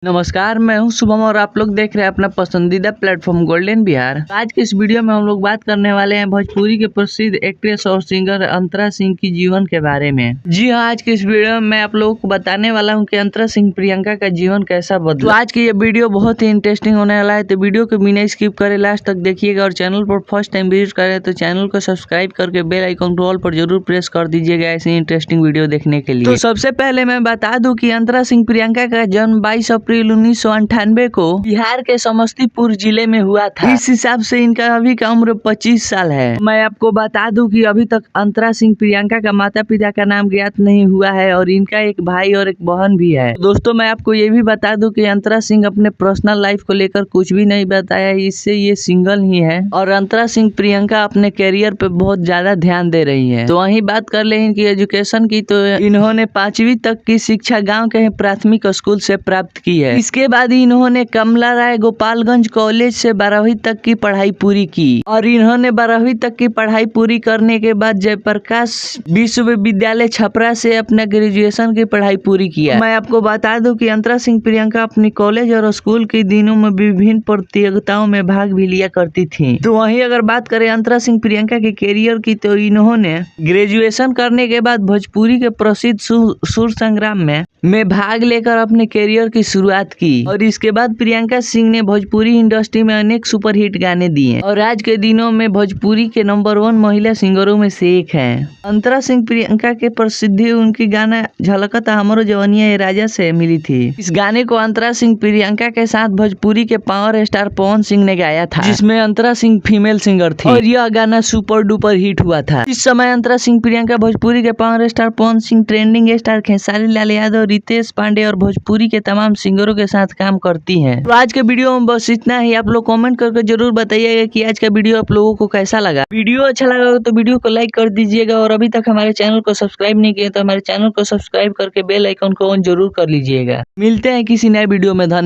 नमस्कार, मैं हूं शुभम और आप लोग देख रहे हैं अपना पसंदीदा प्लेटफॉर्म गोल्डन बिहार। आज के इस वीडियो में हम लोग बात करने वाले हैं भोजपुरी के प्रसिद्ध एक्ट्रेस और सिंगर अंतरा सिंह की जीवन के बारे में। जी हां, आज के इस वीडियो में मैं आप लोगों को बताने वाला हूं कि अंतरा सिंह प्रियंका का जीवन कैसा बदला। तो आज की ये वीडियो बहुत ही इंटरेस्टिंग होने वाला है, तो वीडियो को बिना स्किप करे लास्ट तक देखिएगा और चैनल पर फर्स्ट टाइम विजिट करें तो चैनल को सब्सक्राइब करके बेल आइकन ऑल पर जरूर प्रेस कर दीजिएगा ऐसी इंटरेस्टिंग वीडियो देखने के लिए। तो सबसे पहले मैं बता दूं कि अंतरा सिंह प्रियंका का जन्म 22 अप्रैल 1998 को बिहार के समस्तीपुर जिले में हुआ था। इस हिसाब से इनका अभी का उम्र 25 साल है। मैं आपको बता दूं कि अभी तक अंतरा सिंह प्रियंका का माता पिता का नाम ज्ञात नहीं हुआ है और इनका एक भाई और एक बहन भी है। दोस्तों, मैं आपको ये भी बता दूं कि अंतरा सिंह अपने पर्सनल लाइफ को लेकर कुछ भी नहीं बताया, इससे ये सिंगल ही है और अंतरा सिंह प्रियंका अपने करियर पे बहुत ज्यादा ध्यान दे रही है। तो वहीं बात कर ले इनकी एजुकेशन की, तो इन्होंने 5वीं तक की शिक्षा गाँव के प्राथमिक स्कूल से प्राप्त की है। इसके बाद इन्होंने कमला राय गोपालगंज कॉलेज से 12वीं तक की पढ़ाई पूरी की और इन्होंने 12वीं तक की पढ़ाई पूरी करने के बाद जयप्रकाश विश्वविद्यालय छपरा से अपना ग्रेजुएशन की पढ़ाई पूरी किया। मैं आपको बता दूं कि अंतरा सिंह प्रियंका अपनी कॉलेज और स्कूल के दिनों में विभिन्न प्रतियोगिताओं में भाग भी लिया करती थी। तो वहीं अगर बात करें अंतरा सिंह प्रियंका के करियर की, तो इन्होंने ग्रेजुएशन करने के बाद भोजपुरी के प्रसिद्ध सुर संग्राम में भाग लेकर अपने करियर की शुरुआत की और इसके बाद प्रियंका सिंह ने भोजपुरी इंडस्ट्री में अनेक सुपरहिट गाने दिए और आज के दिनों में भोजपुरी के नंबर 1 महिला सिंगरों में से एक है। अंतरा सिंह प्रियंका के प्रसिद्धि उनकी गाना झलकता हमरो जवनिया ये राजा से मिली थी। इस गाने को अंतरा सिंह प्रियंका के साथ भोजपुरी के पावर स्टार पवन सिंह ने गाया था, जिसमें अंतरा सिंह फीमेल सिंगर थी और यह गाना सुपर डुपर हिट हुआ था। इस समय अंतरा सिंह प्रियंका भोजपुरी के power star Pawan Singh, trending star Khesari Lal Yadav, Ritesh Pandey और भोजपुरी के तमाम सिंगरों के साथ काम करती हैं। तो आज के वीडियो में बस इतना ही। आप लोग कमेंट करके जरूर बताइएगा कि आज का वीडियो आप लोगों को कैसा लगा। वीडियो अच्छा लगा तो वीडियो को लाइक कर दीजिएगा और अभी तक हमारे चैनल को सब्सक्राइब नहीं किया तो हमारे चैनल को सब्सक्राइब करके बेल आइकन को ऑन जरूर कर लीजिएगा। मिलते हैं किसी नए वीडियो में। धन्यवाद।